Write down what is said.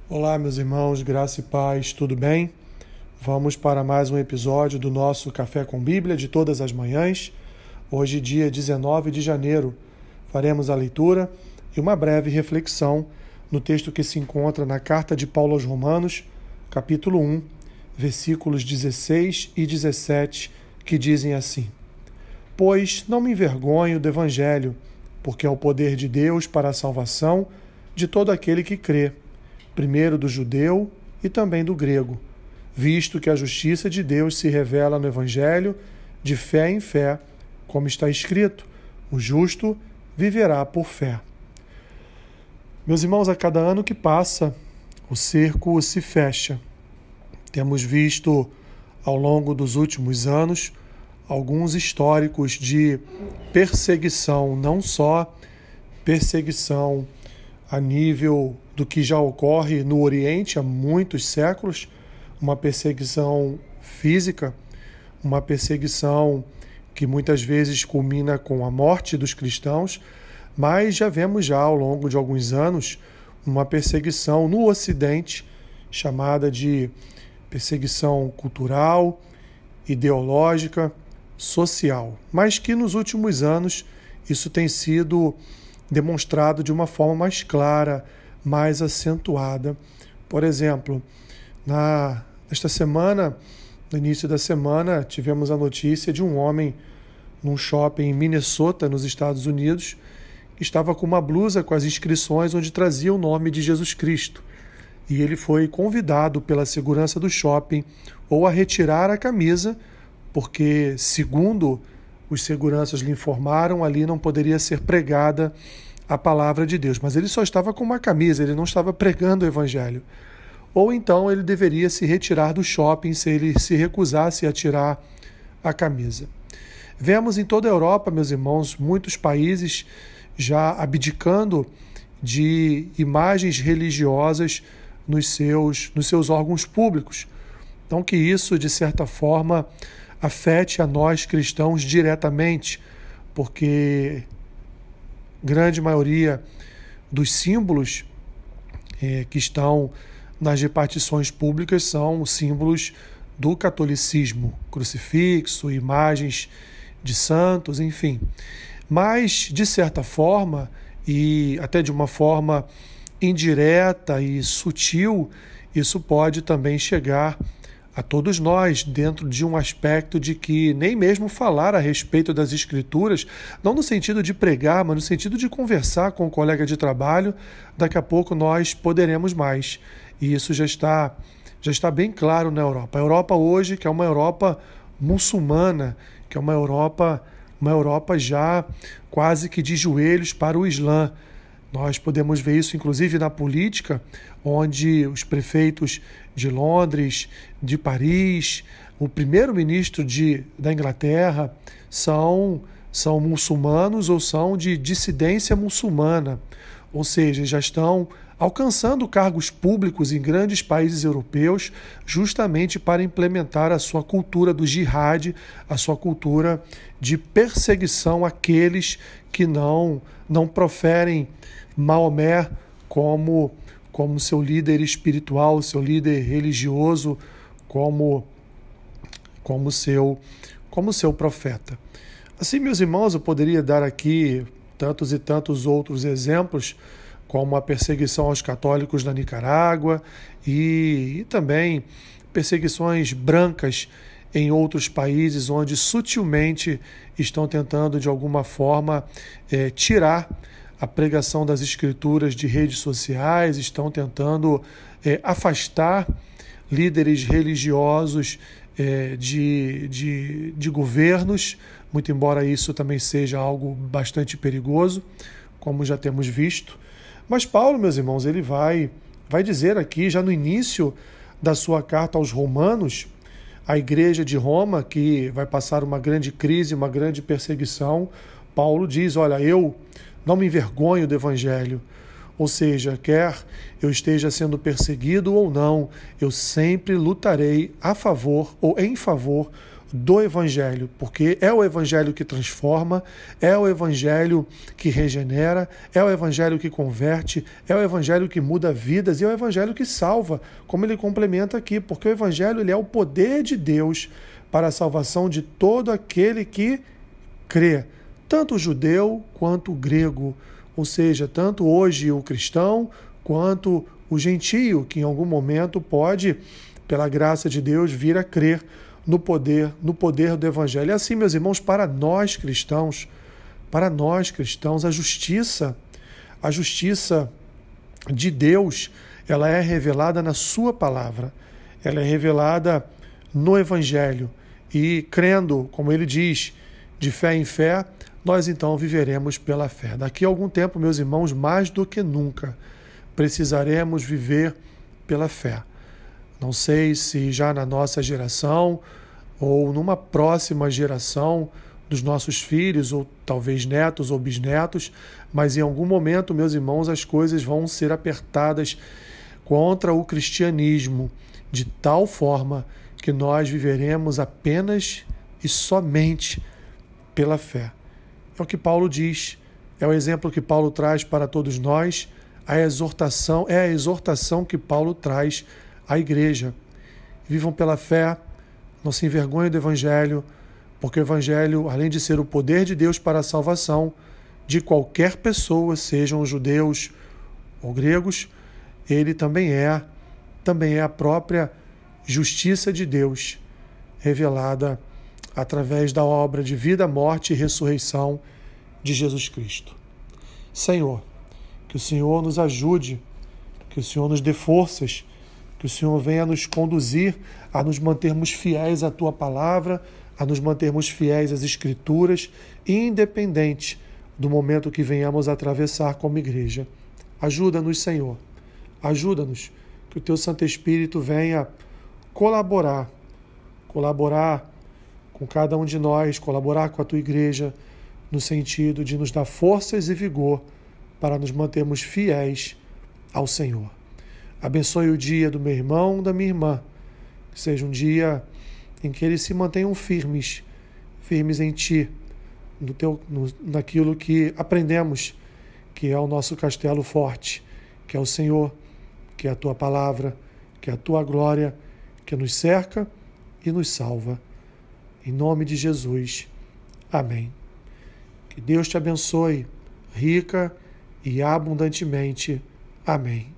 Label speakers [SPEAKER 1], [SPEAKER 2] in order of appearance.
[SPEAKER 1] Olá, meus irmãos, graça e paz, tudo bem? Vamos para mais um episódio do nosso Café com Bíblia de todas as manhãs. Hoje, dia 19 de janeiro, faremos a leitura e uma breve reflexão no texto que se encontra na Carta de Paulo aos Romanos, capítulo 1, versículos 16 e 17, que dizem assim: Pois não me envergonho do Evangelho, porque é o poder de Deus para a salvação de todo aquele que crê, primeiro do judeu e também do grego, visto que a justiça de Deus se revela no Evangelho de fé em fé, como está escrito: o justo viverá por fé. Meus irmãos, a cada ano que passa, o cerco se fecha. Temos visto, ao longo dos últimos anos, alguns históricos de perseguição, não só perseguição a nível do que já ocorre no Oriente há muitos séculos, uma perseguição física, uma perseguição que muitas vezes culmina com a morte dos cristãos, mas já vemos ao longo de alguns anos uma perseguição no Ocidente, chamada de perseguição cultural, ideológica, social, mas que nos últimos anos isso tem sido demonstrado de uma forma mais clara, mais acentuada. Por exemplo, nesta semana, no início da semana, tivemos a notícia de um homem num shopping em Minnesota, nos Estados Unidos, que estava com uma blusa com as inscrições onde trazia o nome de Jesus Cristo. E ele foi convidado pela segurança do shopping ou a retirar a camisa, porque, segundo os seguranças lhe informaram, ali não poderia ser pregada a palavra de Deus. Mas ele só estava com uma camisa, ele não estava pregando o evangelho. Ou então ele deveria se retirar do shopping se ele se recusasse a tirar a camisa. Vemos em toda a Europa, meus irmãos, muitos países já abdicando de imagens religiosas nos seus órgãos públicos. Então que isso, de certa forma, afete a nós cristãos diretamente, porque grande maioria dos símbolos que estão nas repartições públicas são símbolos do catolicismo, crucifixo, imagens de santos, enfim. Mas, de certa forma, e até de uma forma indireta e sutil, isso pode também chegar a todos nós, dentro de um aspecto de que nem mesmo falar a respeito das Escrituras, não no sentido de pregar, mas no sentido de conversar com um colega de trabalho, daqui a pouco nós poderemos mais. E isso já está bem claro na Europa. A Europa hoje, que é uma Europa muçulmana, que é uma Europa já quase que de joelhos para o Islã. Nós podemos ver isso, inclusive, na política, onde os prefeitos de Londres, de Paris, o primeiro-ministro da Inglaterra são muçulmanos ou são de dissidência muçulmana, ou seja, já estão alcançando cargos públicos em grandes países europeus justamente para implementar a sua cultura do jihad, a sua cultura de perseguição àqueles que não proferem Maomé como seu líder espiritual, seu líder religioso, como seu profeta. Assim, meus irmãos, eu poderia dar aqui tantos e tantos outros exemplos, como a perseguição aos católicos na Nicarágua e também perseguições brancas em outros países onde sutilmente estão tentando, de alguma forma, tirar a pregação das Escrituras de redes sociais, estão tentando afastar líderes religiosos de governos, muito embora isso também seja algo bastante perigoso, como já temos visto. Mas Paulo, meus irmãos, ele vai dizer aqui, já no início da sua carta aos Romanos, a igreja de Roma, que vai passar uma grande crise, uma grande perseguição, Paulo diz: olha, eu não me envergonho do Evangelho. Ou seja, quer eu esteja sendo perseguido ou não, eu sempre lutarei a favor ou em favor do Evangelho, porque é o Evangelho que transforma, é o Evangelho que regenera, é o Evangelho que converte, é o Evangelho que muda vidas e é o Evangelho que salva, como ele complementa aqui, porque o Evangelho ele é o poder de Deus para a salvação de todo aquele que crê, tanto o judeu quanto o grego, ou seja, tanto hoje o cristão quanto o gentio, que em algum momento pode, pela graça de Deus, vir a crer no poder do Evangelho. E assim, meus irmãos, para nós cristãos, a justiça de Deus, ela é revelada na sua palavra, ela é revelada no Evangelho. E crendo, como ele diz, de fé em fé, nós então viveremos pela fé. Daqui a algum tempo, meus irmãos, mais do que nunca, precisaremos viver pela fé. Não sei se já na nossa geração ou numa próxima geração dos nossos filhos, ou talvez netos ou bisnetos, mas em algum momento, meus irmãos, as coisas vão ser apertadas contra o cristianismo, de tal forma que nós viveremos apenas e somente pela fé. É o que Paulo diz, é o exemplo que Paulo traz para todos nós, é a exortação que Paulo traz à igreja. Vivam pela fé, não se envergonhem do Evangelho, porque o Evangelho, além de ser o poder de Deus para a salvação de qualquer pessoa, sejam judeus ou gregos, ele também é a própria justiça de Deus, revelada através da obra de vida, morte e ressurreição de Jesus Cristo. Senhor, que o Senhor nos ajude, que o Senhor nos dê forças, que o Senhor venha nos conduzir a nos mantermos fiéis à Tua palavra, a nos mantermos fiéis às Escrituras, independente do momento que venhamos a atravessar como igreja. Ajuda-nos, Senhor. Ajuda-nos, que o Teu Santo Espírito venha colaborar com cada um de nós, colaborar com a Tua igreja, no sentido de nos dar forças e vigor para nos mantermos fiéis ao Senhor. Abençoe o dia do meu irmão, da minha irmã, que seja um dia em que eles se mantenham firmes em Ti, naquilo que aprendemos, que é o nosso castelo forte, que é o Senhor, que é a Tua palavra, que é a Tua glória, que nos cerca e nos salva. Em nome de Jesus. Amém. Que Deus te abençoe rica e abundantemente. Amém.